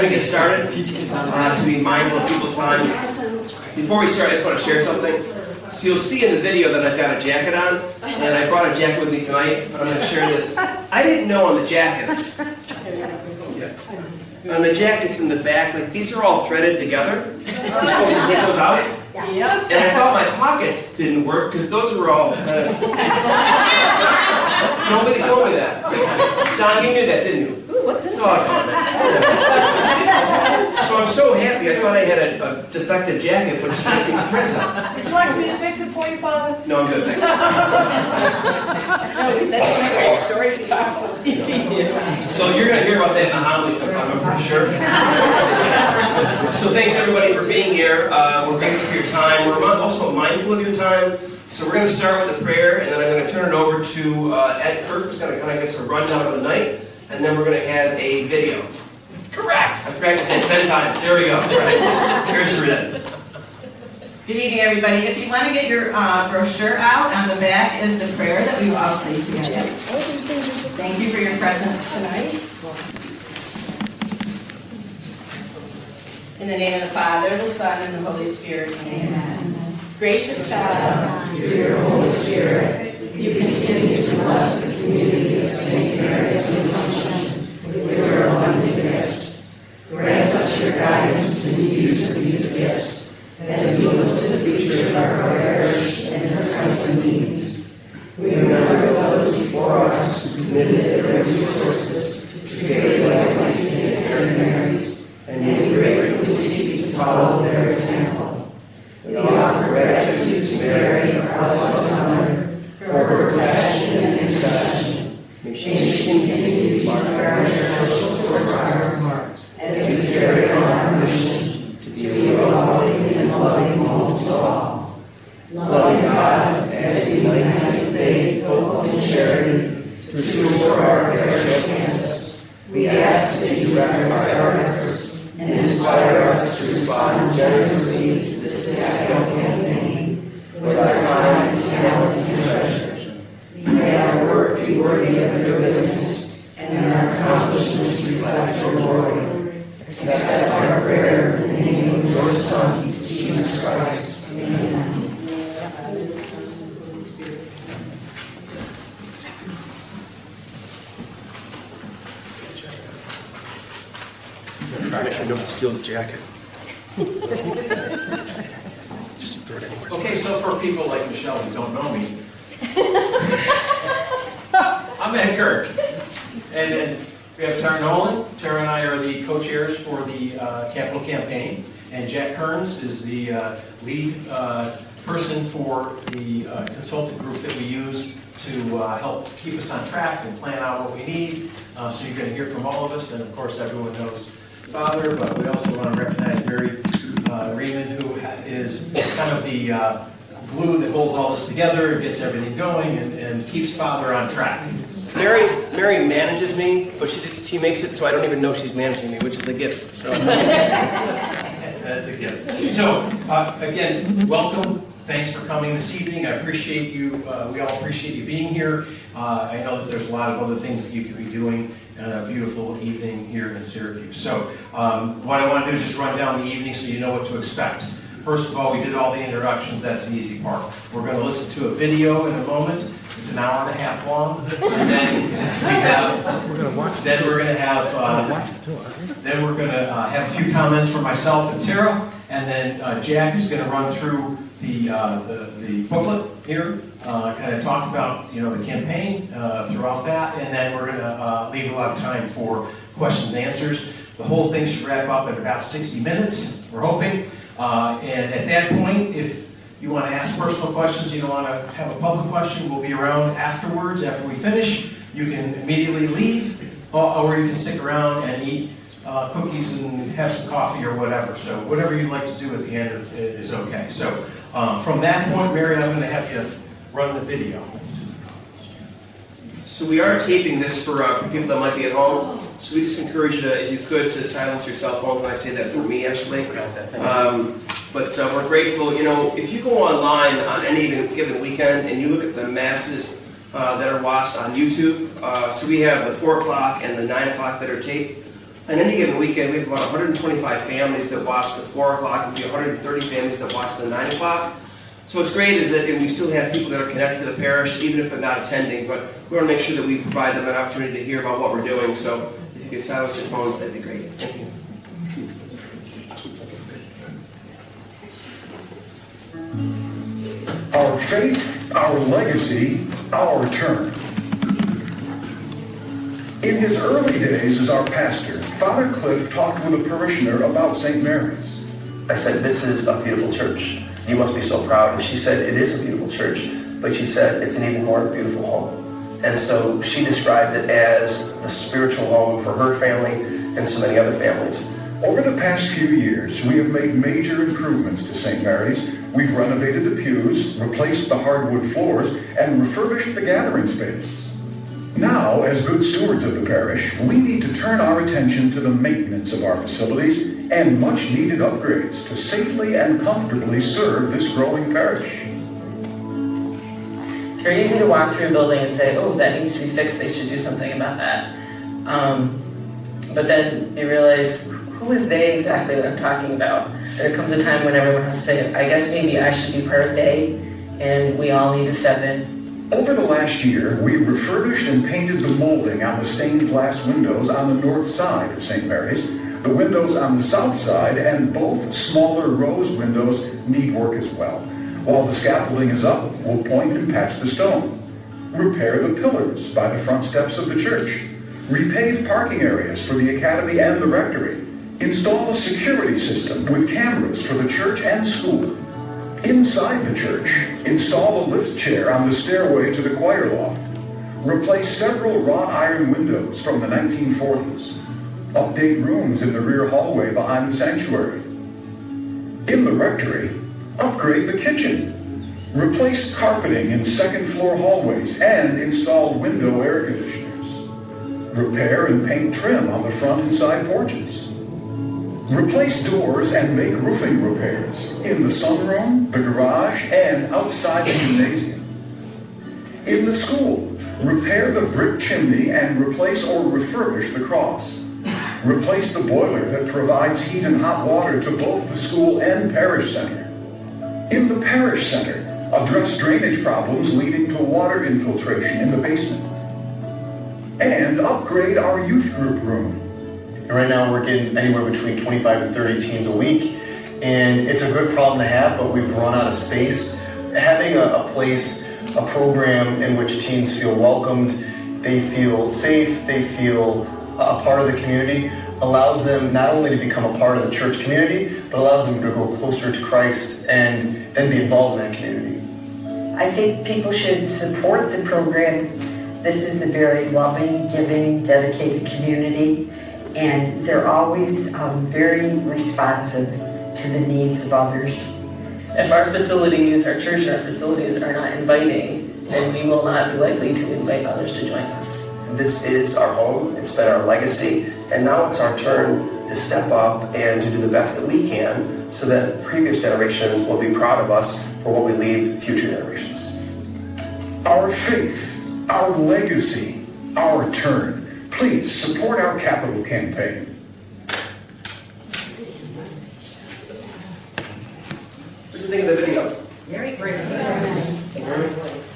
going to get started to be mindful of people's time. Before we start, I just want to share something. So you'll see in the video that I've got a jacket on, and I brought a jacket with me tonight. I'm going to share this. I didn't know on the jackets. On the jackets in the back, like these are all threaded together. You're supposed to take those out. And I thought my pockets didn't work because those were all. Nobody told me that. Don, you knew that, didn't you? Ooh, what's in it? So I'm so happy. I thought I had a defective jacket, but you can't take the threads out. Would you like me to fix it for you, Father? No, I'm good. Thanks. No, that's a great story to talk. So you're going to hear about that in the homily sometime, I'm pretty sure. So thanks everybody for being here. We're grateful for your time. We're also mindful of your time. So we're going to start with a prayer, and then I'm going to turn it over to Ed Kirk, who's going to kind of give us a rundown of the night, and then we're going to have a video. Correct! I practiced it 10 times. There we go. Right. Here's the Ed. Good evening, everybody. If you want to get your brochure out, on the back is the prayer that we will all say together. Thank you for your presence tonight. In the name of the Father, the Son, and the Holy Spirit. Amen. Gracious God, through your Holy Spirit, you continue to bless the community of St. Mary's Assumption with your abundant gifts. Grant us your guidance in the use of these gifts, as we look to the future of our parish and her present needs. We remember those before us who committed their resources to create legacies at St. Mary's, and we gratefully seek to follow their example. We offer gratitude to Mary, our blessed Mother, for her protection and intercession. May she continue to keep our church towards our heart as we carry on our mission to be a loving and loving home to all. Loving God, as we unite faith, hope, and charity to restore our parish campus, we ask that you reckon our efforts and inspire us to respond generously to this national campaign with our time, talent, and treasure. May our work be worthy of your business and our accomplishments reflect your glory. Accept our prayer in the name of your Son, Jesus Christ. Amen. Make sure nobody steals the jacket. Just throw it anywhere. Okay, so for people like Michelle who don't know me, I'm Ed Kirk. And then we have Tara Nolan. Tara and I are the co-chairs for the capital campaign. And Jack Kearns is the lead person for the consultant group that we use to help keep us on track and plan out what we need. So you're going to hear from all of us, and of course everyone knows Father, but we also want to recognize Mary Riemann, who is kind of the glue that holds all this together and gets everything going and keeps Father on track. Mary manages me, but she makes it so I don't even know she's managing me, which is a gift. So that's a gift. So again, welcome. Thanks for coming this evening. I appreciate you. We all appreciate you being here. I know that there's a lot of other things that you could be doing on a beautiful evening here in Syracuse. So what I want to do is just run down the evening so you know what to expect. First of all, we did all the introductions. That's the easy part. We're going to listen to a video in a moment. It's an hour and a half long, and then we're going to have a few comments from myself and Tara, and then Jack is going to run through the booklet here, kind of talk about the campaign throughout that, and then we're going to leave a lot of time for questions and answers. The whole thing should wrap up in about 60 minutes, we're hoping. And at that point, if you want to ask personal questions, you don't want to have a public question, we'll be around afterwards. After we finish, you can immediately leave, or you can stick around and eat cookies and have some coffee or whatever. So whatever you'd like to do at the end is okay. So from that point, Mary, I'm going to have you run the video. So we are taping this for people that might be at home. So we just encourage you to, if you could, to silence your cell phones. And I say that for me, actually. But we're grateful. If you go online on any given weekend and you look at the masses that are watched on YouTube, so we have the 4 o'clock and the 9 o'clock that are taped. On any given weekend, we have about 125 families that watch the 4 o'clock, and we have 130 families that watch the 9 o'clock. So what's great is that we still have people that are connected to the parish, even if they're not attending, but we want to make sure that we provide them an opportunity to hear about what we're doing. So if you could silence your phones, that'd be great. Thank you. Our faith, our legacy, our turn. In his early days as our pastor, Father Cliff talked with a parishioner about St. Mary's. I said, "This is a beautiful church. You must be so proud." And she said, "It is a beautiful church," but she said, "It's an even more beautiful home." And so she described it as the spiritual home for her family and so many other families. Over the past few years, we have made major improvements to St. Mary's. We've renovated the pews, replaced the hardwood floors, and refurbished the gathering space. Now, as good stewards of the parish, we need to turn our attention to the maintenance of our facilities and much-needed upgrades to safely and comfortably serve this growing parish. It's very easy to walk through a building and say, "Oh, that needs to be fixed, they should do something about that." But then you realize, who is they exactly that I'm talking about? There comes a time when everyone has to say, "I guess maybe I should be part of they," and we all need to step in. Over the last year, we refurbished and painted the molding on the stained glass windows on the north side of St. Mary's. The windows on the south side and both smaller rose windows need work as well. While the scaffolding is up, we'll point and patch the stone. Repair the pillars by the front steps of the church. Repave parking areas for the academy and the rectory. Install a security system with cameras for the church and school. Inside the church, install a lift chair on the stairway to the choir loft. Replace several wrought iron windows from the 1940s. Update rooms in the rear hallway behind the sanctuary. In the rectory, upgrade the kitchen. Replace carpeting in second-floor hallways and install window air conditioners. Repair and paint trim on the front and side porches. Replace doors and make roofing repairs in the sunroom, the garage, and outside the gymnasium. In the school, repair the brick chimney and replace or refurbish the cross. Replace the boiler that provides heat and hot water to both the school and parish center. In the parish center, address drainage problems leading to water infiltration in the basement. And upgrade our youth group room. And right now we're getting anywhere between 25 and 30 teens a week, and it's a good problem to have, but we've run out of space. Having a place, a program in which teens feel welcomed, they feel safe, they feel a part of the community, allows them not only to become a part of the church community, but allows them to grow closer to Christ and then be involved in that community. I think people should support the program. This is a very loving, giving, dedicated community, and they're always very responsive to the needs of others. If our facilities, our church and our facilities are not inviting, then we will not be likely to invite others to join us. This is our home, it's been our legacy, and now it's our turn to step up and to do the best that we can so that previous generations will be proud of us for what we leave future generations. Our faith, our legacy, our turn. Please support our capital campaign. What did you think of the video? Very great. I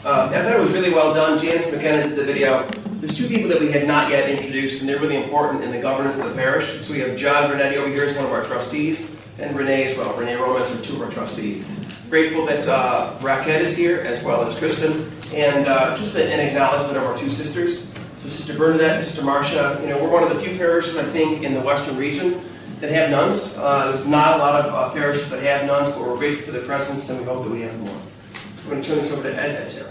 thought it was really well done. Janice McKenna did the video. There's two people that we had not yet introduced, and they're really important in the governance of the parish. So we have John Bernetti over here as one of our trustees, and Renee as well. Renee Romans are two of our trustees. Grateful that Raquel is here, as well as Kristen, and just an acknowledgement of our two sisters. So Sister Bernadette and Sister Marcia, we're one of the few parishes, I think, in the western region that have nuns. There's not a lot of parishes that have nuns, but we're grateful for their presence, and we hope that we have more. I'm going to turn this over to Ed Terra.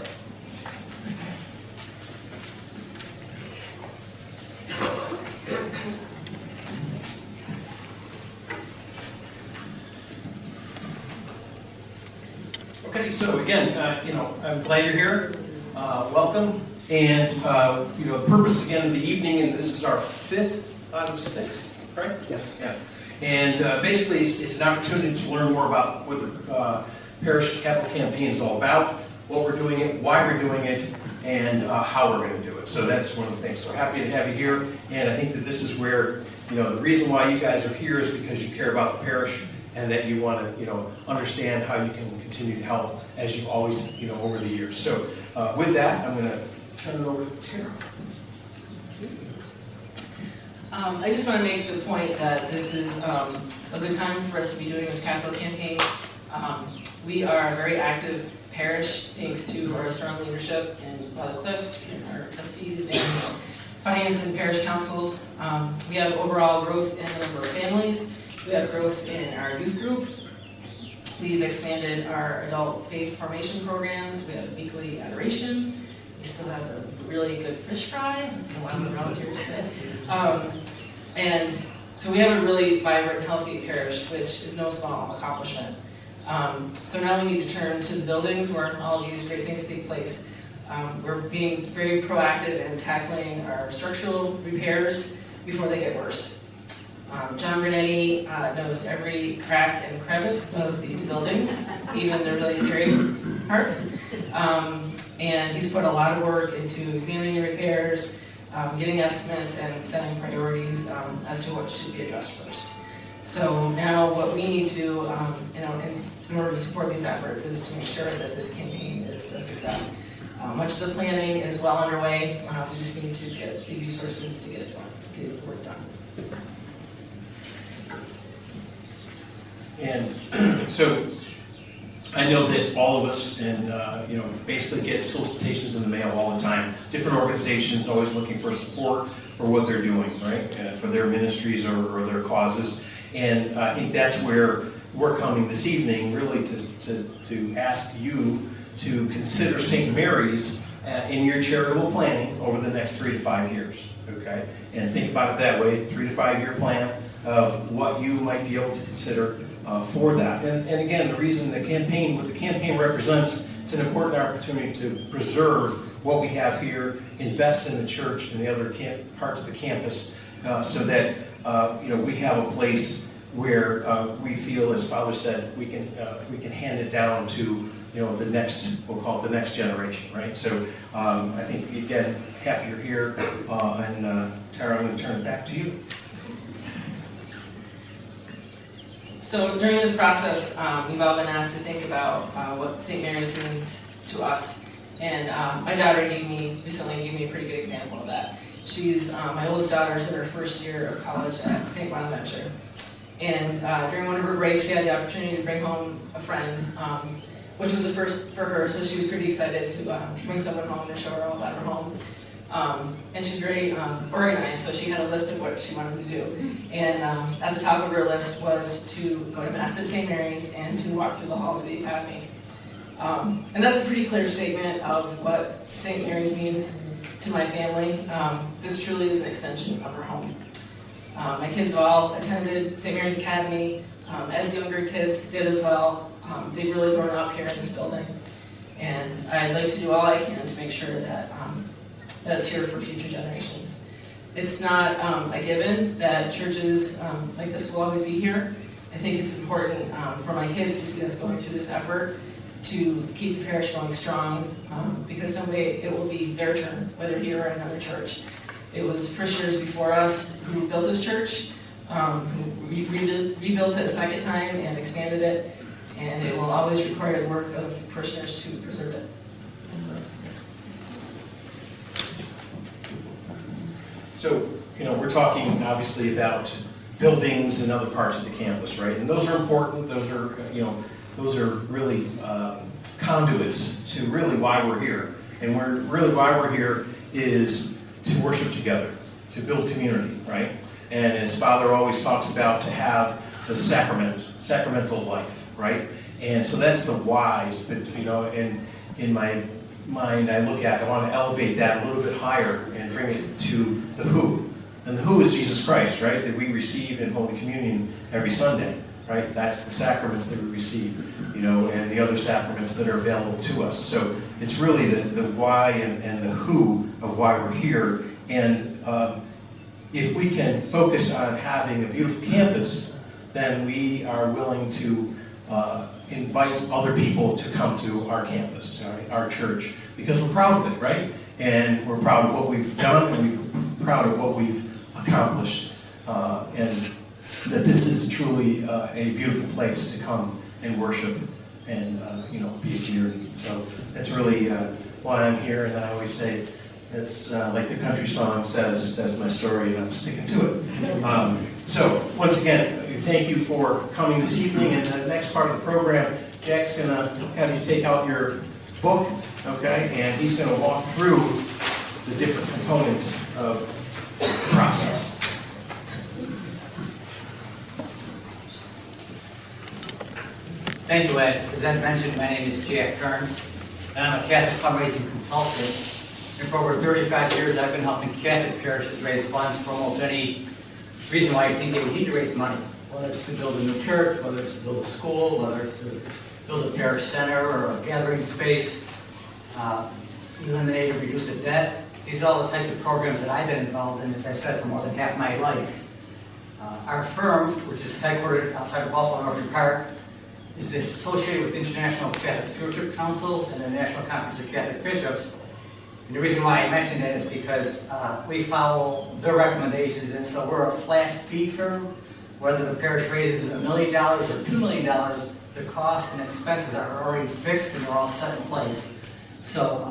Okay, so again, I'm glad you're here. Welcome. And, the purpose again of the evening, and this is our 5th out of 6, right? Yes. Yeah. And basically, it's an opportunity to learn more about what the Parish Capital Campaign is all about, what we're doing it, why we're doing it, and how we're going to do it. So that's one of the things. So happy to have you here, and I think that this is where the reason why you guys are here is because you care about the parish and that you want to, understand how you can continue to help as you've always, over the years. So with that, I'm going to turn it over to Tara. I just want to make the point that this is a good time for us to be doing this capital campaign. We are a very active parish thanks to our strong leadership in Father Cliff and our trustees and finance and parish councils. We have overall growth in the number of families. We have growth in our youth group. We've expanded our adult faith formation programs. We have weekly adoration. We still have a really good fish fry. It's been a while around here today. And so we have a really vibrant, healthy parish, which is no small accomplishment. So now we need to turn to the buildings where all of these great things take place. We're being very proactive in tackling our structural repairs before they get worse. John Brunetti knows every crack and crevice of these buildings, even the really scary parts. And he's put a lot of work into examining the repairs, getting estimates, and setting priorities as to what should be addressed first. So now what we need to do, in order to support these efforts, is to make sure that this campaign is a success. Much of the planning is well underway. We just need to get the resources to get it done, get the work done. And so I know that all of us, basically get solicitations in the mail all the time. Different organizations always looking for support for what they're doing, right? For their ministries or their causes. And I think that's where we're coming this evening, really to ask you to consider St. Mary's in your charitable planning over the next 3 to 5 years, okay? And think about it that way, 3 to 5 year plan of what you might be able to consider for that. And again, the reason what the campaign represents, it's an important opportunity to preserve what we have here, invest in the church and the other parts of the campus, so that we have a place where we feel, as Father said, we can hand it down to the next, we'll call it the next generation, right? So I think again, happy you're here, and Tara, I'm going to turn it back to you. So during this process, we've all been asked to think about what St. Mary's means to us. And my daughter recently gave me a pretty good example of that. She's, my oldest daughter's in her first year of college at St. Bonaventure. And during one of her breaks, she had the opportunity to bring home a friend, which was a first for her, so she was pretty excited to bring someone home and show her all about her home. And she's very organized, so she had a list of what she wanted to do. And at the top of her list was to go to Mass at St. Mary's and to walk through the halls of the Academy. And that's a pretty clear statement of what St. Mary's means to my family. This truly is an extension of her home. My kids have all attended St. Mary's Academy. Ed's younger kids did as well. They've really grown up here in this building. And I'd like to do all I can to make sure that that's here for future generations. It's not a given that churches like this will always be here. I think it's important for my kids to see us going through this effort to keep the parish going strong, because someday it will be their turn, whether here or another church. It was parishioners before us who built this church, who rebuilt it a second time and expanded it, and it will always require the work of parishioners to preserve it. So, we're talking obviously about buildings and other parts of the campus, right? And those are important. Those are really conduits to really why we're here. And why we're here is to worship together, to build community, right? And as Father always talks about, to have the sacramental life, right? And so that's the whys, but in my mind, I want to elevate that a little bit higher and bring it to the who. And the who is Jesus Christ, right? That we receive in Holy Communion every Sunday, right? That's the sacraments that we receive, and the other sacraments that are available to us. So it's really the why and the who of why we're here. And if we can focus on having a beautiful campus, then we are willing to invite other people to come to our campus, our church, because we're proud of it, right? And we're proud of what we've done, and we're proud of what we've accomplished truly a beautiful place to come and worship and be a community. So that's really why I'm here, and I always say it's like the country song says, that's my story, and I'm sticking to it. So once again, thank you for coming this evening. And the next part of the program, Jack's going to have you take out your book, okay, and he's going to walk through the different components of the process. Thank you, Ed. As Ed mentioned, my name is Jack Kearns, and I'm a Catholic fundraising consultant. And for over 35 years, I've been helping Catholic parishes raise funds for almost any reason why I think they would need to raise money, whether it's to build a new church, whether it's to build a school, whether it's to build a parish center or a gathering space, eliminate or reduce a debt. These are all the types of programs that I've been involved in, as I said, for more than half my life. Our firm, which is headquartered outside of Buffalo, Northern Park, is associated with the International Catholic Stewardship Council and the National Conference of Catholic Bishops. And the reason why I mention that is because we follow their recommendations, and so we're a flat fee firm. Whether the parish raises $1 million or $2 million, the costs and expenses are already fixed and they're all set in place. So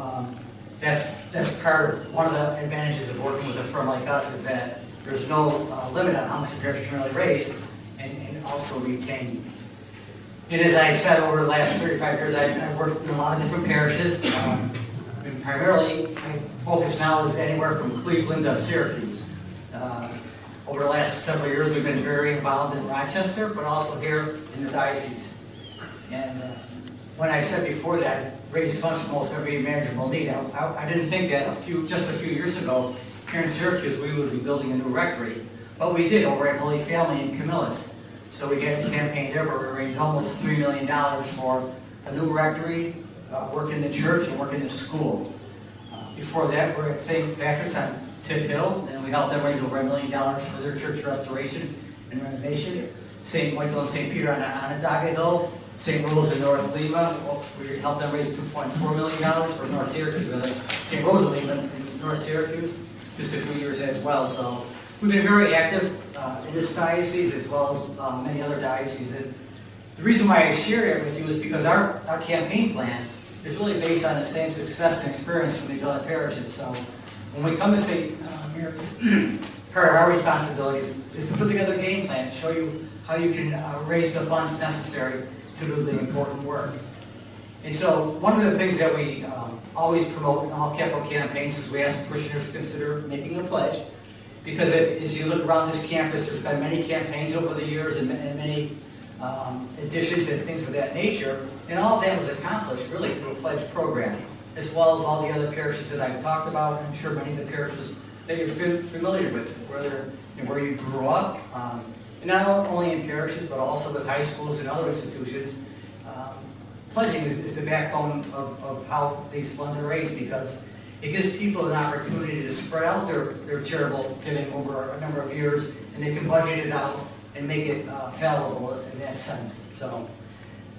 that's part of one of the advantages of working with a firm like us, is that there's no limit on how much a parish can really raise and also retain. And as I said, over the last 35 years, I've worked in a lot of different parishes. And primarily, my focus now is anywhere from Cleveland to Syracuse. Over the last several years, we've been very involved in Rochester, but also here in the diocese. And when I said before that I raised funds for almost every manageable need, I didn't think that just a few years ago, here in Syracuse, we would be building a new rectory. But we did over at Holy Family in Camillus. So we had a campaign there where we raised almost $3 million for a new rectory, work in the church, and work in the school. Before that, we're at St. Patrick's on Tip Hill, and we helped them raise over $1 million for their church restoration and renovation. St. Michael and St. Peter on Onondaga Hill, St. Rose in North Lima, we helped them raise $2.4 million for North Syracuse, really. St. Rose of Lima in North Syracuse, just a few years as well. So we've been very active in this diocese as well as many other dioceses. And the reason why I shared it with you is because our campaign plan is really based on the same success and experience from these other parishes. So when we come to St. Mary's, part of our responsibilities is to put together a game plan and show you how you can raise the funds necessary to do the important work. And so one of the things that we always promote in all capital campaigns is we ask parishioners to consider making a pledge. Because as you look around this campus, there's been many campaigns over the years and many additions and things of that nature. And all of that was accomplished really through a pledge program, as well as all the other parishes that I've talked about. I'm sure many of the parishes that you're familiar with, where you grew up, and not only in parishes, but also with high schools and other institutions. Pledging is the backbone of how these funds are raised, because it gives people an opportunity to spread out their charitable giving over a number of years, and they can budget it out and make it palatable in that sense. So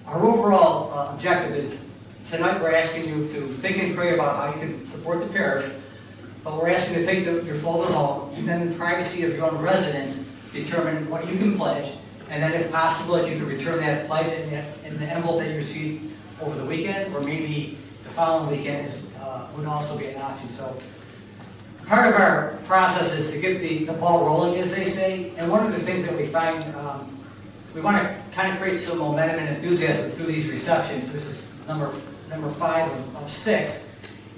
our overall objective is, tonight we're asking you to think and pray about how you can support the parish, but we're asking you to take your folder home, and then in the privacy of your own residence, determine what you can pledge, and then if possible, if you could return that pledge in the envelope that you received over the weekend, or maybe the following weekend would also be an option. So part of our process is to get the ball rolling, as they say, and one of the things that we find, we want to kind of create some momentum and enthusiasm through these receptions. This is number 5 of 6.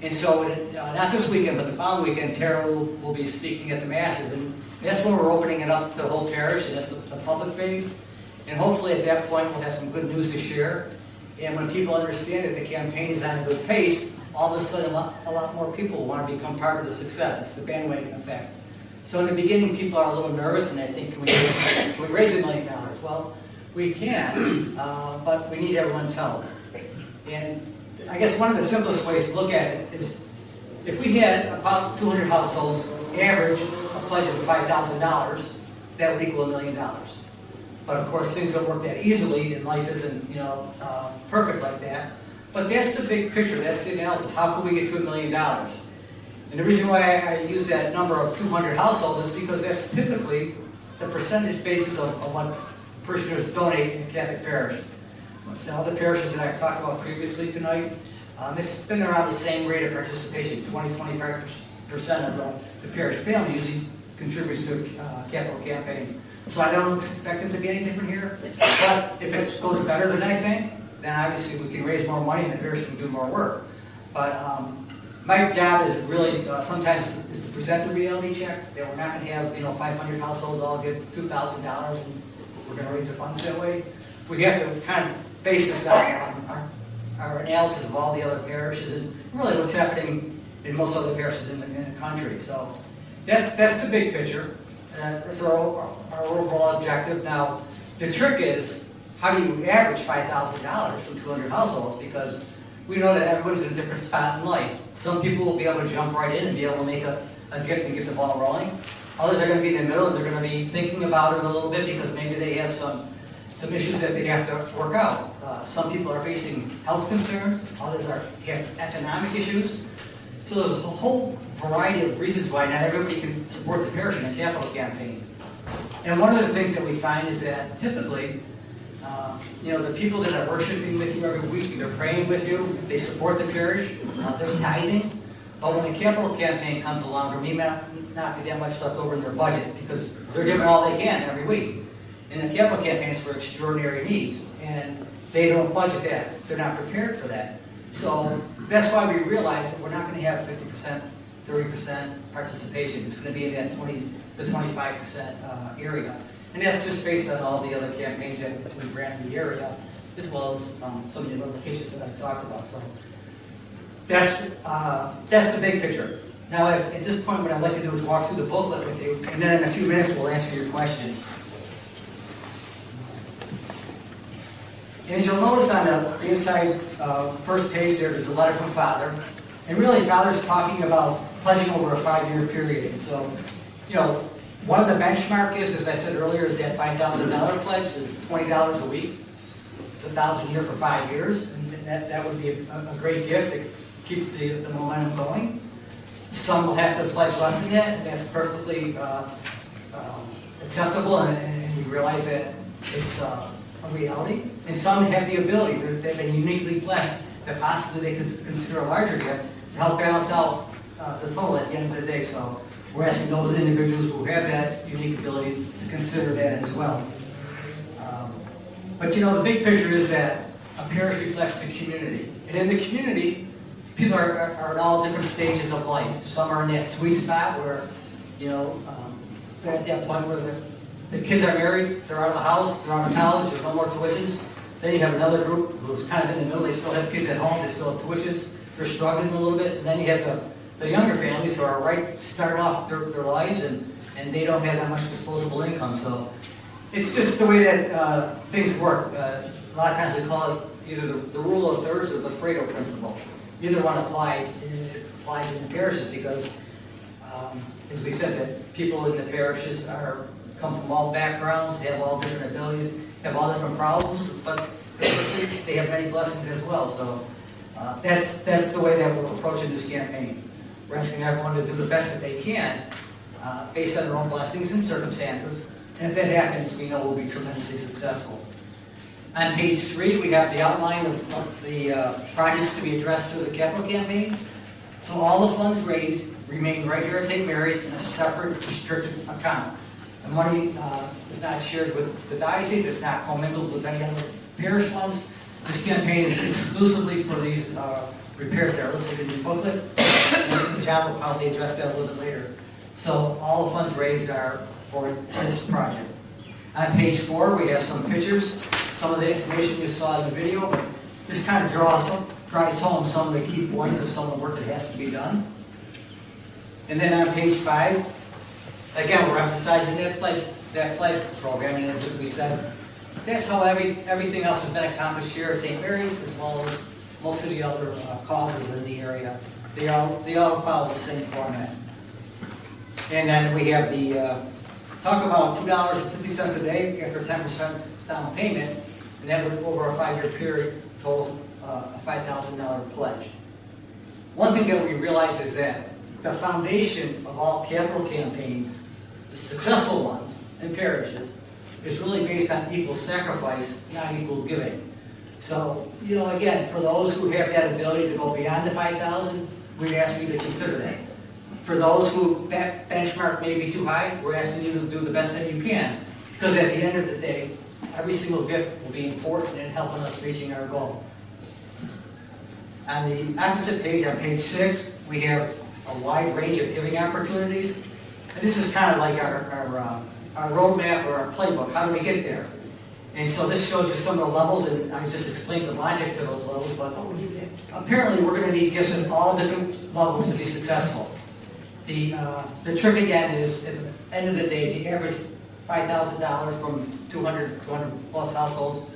And so, not this weekend, but the following weekend, Tara will be speaking at the Masses, and that's when we're opening it up to the whole parish, and that's the public phase. And hopefully at that point we'll have some good news to share. And when people understand that the campaign is on a good pace, all of a sudden a lot more people will want to become part of the success. It's the bandwagon effect. So in the beginning, people are a little nervous, and they think, can we raise $1 million? Well, we can, but we need everyone's help. And I guess one of the simplest ways to look at it is, if we had about 200 households, average a pledge of $5,000, that would equal $1 million. But of course, things don't work that easily, and life isn't, perfect like that. But that's the big picture. That's the analysis. How can we get to $1 million? And the reason why I use that number of 200 households is because that's typically the percentage basis of what parishioners donate in Catholic parish. The other parishes that I've talked about previously tonight, it's been around the same rate of participation, 20-25% of the parish family usually contributes to capital campaign. So I don't expect it to be any different here, but if it goes better than I think, then obviously we can raise more money and the parish can do more work. But my job is really sometimes is to present the reality check that we're not going to have 500 households all give $2,000 and we're going to raise the funds that way. We have to kind of base this on our analysis of all the other parishes and really what's happening in most other parishes in the country. So that's the big picture. That's our overall objective. Now, the trick is, how do you average $5,000 from 200 households? Because we know that everyone's in a different spot in life. Some people will be able to jump right in and be able to make a gift and get the ball rolling. Others are going to be in the middle and they're going to be thinking about it a little bit because maybe they have some issues that they have to work out. Some people are facing health concerns. Others have economic issues. So there's a whole variety of reasons why not everybody can support the parish in a capital campaign. And one of the things that we find is that typically, the people that are worshiping with you every week, they're praying with you, they support the parish, they're tithing. But when the capital campaign comes along, there may not be that much left over in their budget because they're giving all they can every week. And the capital campaign is for extraordinary needs, and they don't budget that. They're not prepared for that. So that's why we realize that we're not going to have 50%, 30% participation. It's going to be in that 20 to 25% area. And that's just based on all the other campaigns that we've ran in the area, as well as some of the other locations that I talked about. So that's the big picture. Now, at this point, what I'd like to do is walk through the booklet with you, and then in a few minutes, we'll answer your questions. And as you'll notice on the inside first page there's a letter from Father. And really, Father's talking about pledging over a 5-year period. And so, one of the benchmark is, as I said earlier, is that $5,000 pledge is $20 a week. It's $1,000 a year for 5 years. And that would be a great gift to keep the momentum going. Some will have to pledge less than that, and that's perfectly acceptable, and we realize that it's a reality. And some have the ability, they've been uniquely blessed, that possibly they could consider a larger gift to help balance out the total at the end of the day. So we're asking those individuals who have that unique ability to consider that as well. But the big picture is that a parish reflects the community. And in the community, people are at all different stages of life. Some are in that sweet spot where, they're at that point where the kids are married, they're out of the house, they're out of college, there's no more tuitions. Then you have another group who's kind of in the middle, they still have kids at home, they still have tuitions, they're struggling a little bit. And then you have the younger families who are starting off their lives and they don't have that much disposable income. So it's just the way that things work. A lot of times we call it either the rule of thirds or the Pareto principle. Either one applies, and it applies in the parishes because, as we said, that people in the parishes come from all backgrounds, they have all different abilities, have all different problems, but they have many blessings as well. So that's the way that we're approaching this campaign. We're asking everyone to do the best that they can based on their own blessings and circumstances. And if that happens, we know we'll be tremendously successful. On page 3, we have the outline of the projects to be addressed through the capital campaign. So all the funds raised remain right here at St. Mary's in a separate restricted account. The money is not shared with the diocese, it's not commingled with any other parish funds. This campaign is exclusively for these repairs that are listed in the booklet. And John will probably address that a little bit later. So all the funds raised are for this project. On page 4, we have some pictures. Some of the information you saw in the video, but this kind of drives home some of the key points of some of the work that has to be done. And then on page 5, again, we're emphasizing that pledge program, and as we said, that's how everything else has been accomplished here at St. Mary's, as well as most of the other causes in the area. They all follow the same format. And then we have the talk about $2.50 a day after 10% down payment, and that would, over a 5-year period, total a $5,000 pledge. One thing that we realize is that the foundation of all capital campaigns, the successful ones in parishes, is really based on equal sacrifice, not equal giving. So, you know, again, for those who have that ability to go beyond the 5,000, we'd ask you to consider that. For those who benchmark may be too high, we're asking you to do the best that you can. Because at the end of the day, every single gift will be important in helping us reaching our goal. On the opposite page, on page 6, we have a wide range of giving opportunities. And this is kind of like our roadmap or our playbook. How do we get there? And so this shows you some of the levels, and I just explained the logic to those levels, but apparently we're going to need gifts at all different levels to be successful. The trick again is, at the end of the day, to average $5,000 from 200 plus households,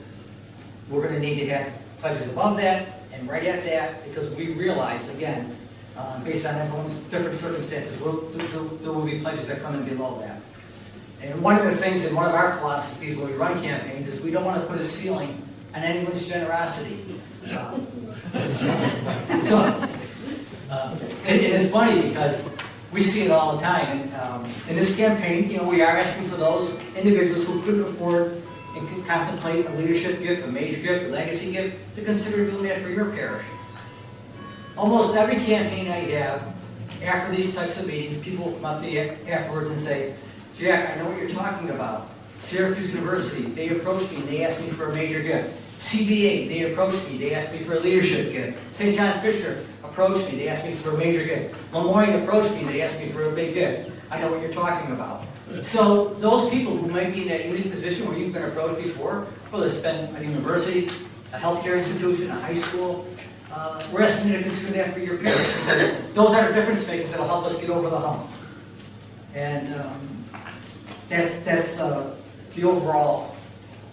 we're going to need to have pledges above that and right at that, because we realize, again, based on everyone's different circumstances, there will be pledges that come in below that. And one of the things in one of our philosophies when we run campaigns is we don't want to put a ceiling on anyone's generosity. It's funny because we see it all the time. And in this campaign, you know, we are asking for those individuals who couldn't afford and could contemplate a leadership gift, a major gift, a legacy gift, to consider doing that for your parish. Almost every campaign I have, after these types of meetings, people come up to you afterwards and say, Jack, I know what you're talking about. Syracuse University, they approached me and they asked me for a major gift. CBA, they approached me, they asked me for a leadership gift. St. John Fisher approached me, they asked me for a major gift. Lemoyne approached me, they asked me for a big gift. I know what you're talking about. So those people who might be in that unique position where you've been approached before, whether it's been a university, a healthcare institution, a high school, we're asking you to consider that for your parish. Those are the difference makers that will help us get over the hump. And that's the overall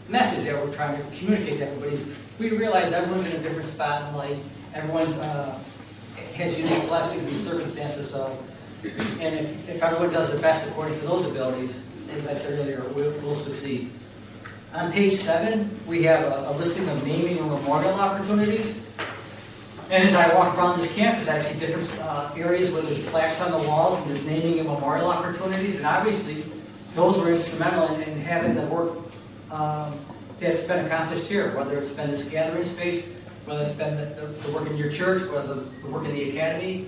message that we're trying to communicate to everybody. We realize everyone's in a different spot in life. Everyone's has unique blessings and circumstances. So, and if everyone does the best according to those abilities, as I said earlier, we'll succeed. On page 7, we have a listing of naming and memorial opportunities. And as I walk around this campus, I see different areas where there's plaques on the walls and there's naming and memorial opportunities. And obviously, those were instrumental in having the work that's been accomplished here, whether it's been this gathering space, whether it's been the work in your church, whether the work in the academy.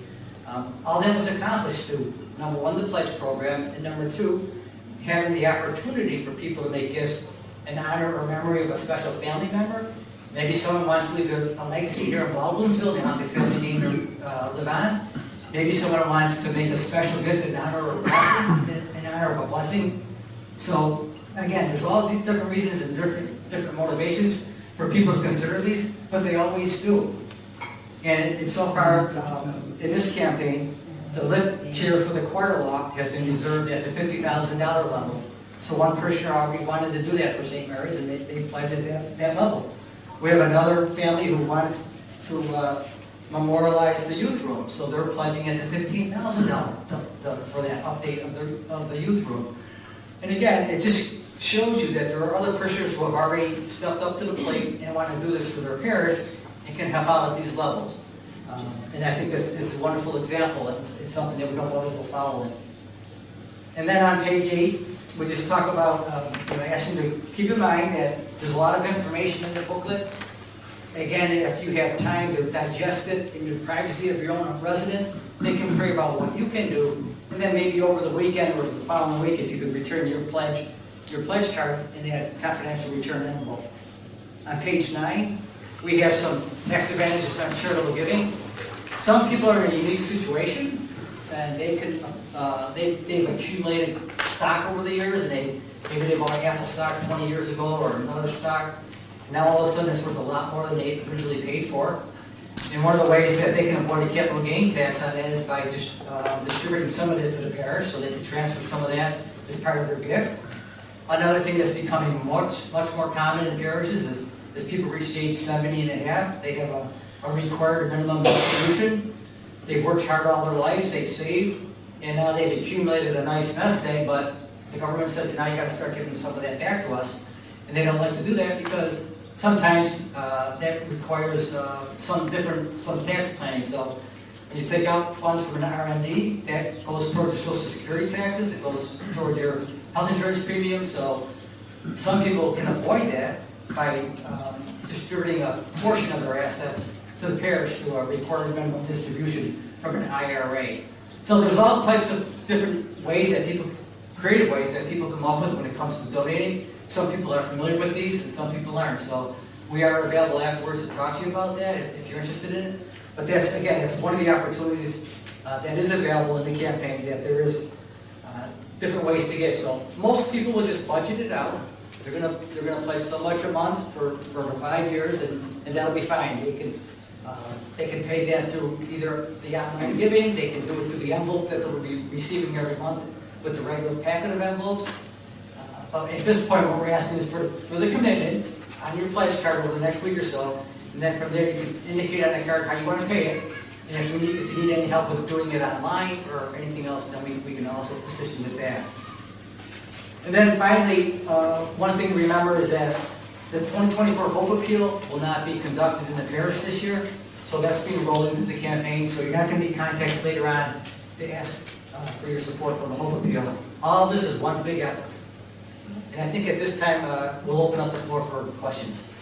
All that was accomplished through, number 1, the pledge program, and number 2, having the opportunity for people to make gifts in honor or memory of a special family member. Maybe someone wants to leave a legacy here in Baldwinsville, they want their family name to live on. Maybe someone wants to make a special gift in honor of a blessing, in honor of a blessing. So again, there's all these different reasons and different motivations for people to consider these, but they always do. And so far, in this campaign, the lift chair for the choir loft has been reserved at the $50,000 level. So one parishioner already wanted to do that for St. Mary's, and they pledged at that level. We have another family who wanted to memorialize the youth room, so they're pledging at the $15,000 for that update of the youth room. And again, it just shows you that there are other parishioners who have already stepped up to the plate and want to do this for their parish and can help out at these levels. And I think it's a wonderful example. It's something that we don't want people following. And then on page 8, we just talk about, asking you to keep in mind that there's a lot of information in the booklet. Again, if you have time to digest it in your privacy of your own residence, think and pray about what you can do. And then maybe over the weekend or the following week, if you could return your pledge card in that confidential return envelope. On page 9, we have some tax advantages on charitable giving. Some people are in a unique situation, and they've accumulated stock over the years, and maybe they bought Apple stock 20 years ago or another stock. And now all of a sudden it's worth a lot more than they originally paid for. And one of the ways that they can avoid a capital gain tax on that is by just distributing some of it to the parish, so they can transfer some of that as part of their gift. Another thing that's becoming much more common in parishes is people reach age 70 and a half, they have a required minimum distribution. They've worked hard all their lives, they've saved, and now they've accumulated a nice nest egg, but the government says, now you got to start giving some of that back to us. And they don't like to do that because sometimes that requires some tax planning. So when you take out funds from an RMD, that goes towards your Social Security taxes, it goes toward your health insurance premium. So Some people can avoid that by distributing a portion of their assets to the parish through a required minimum distribution from an IRA. So there's all types of different ways that people, creative ways that people come up with when it comes to donating. Some people are familiar with these and some people aren't. So we are available afterwards to talk to you about that if you're interested in it. But that's, again, that's one of the opportunities that is available in the campaign, that there is different ways to give. So most people will just budget it out. They're gonna pledge so much a month for 5 years, and that'll be fine. They can pay that through either the online giving, they can do it through the envelope that they'll be receiving every month with the regular packet of envelopes. But at this point, what we're asking is for the commitment on your pledge card over the next week or so, and then from there you can indicate on the card how you want to pay it. And if you need any help with doing it online or anything else, then we can also assist you with that. And then finally, one thing to remember is that the 2024 Hope Appeal will not be conducted in the parish this year, so that's being rolled into the campaign, so you're not going to be contacted later on to ask for your support for the Hope Appeal. All of this is one big effort. And I think at this time, we'll open up the floor for questions.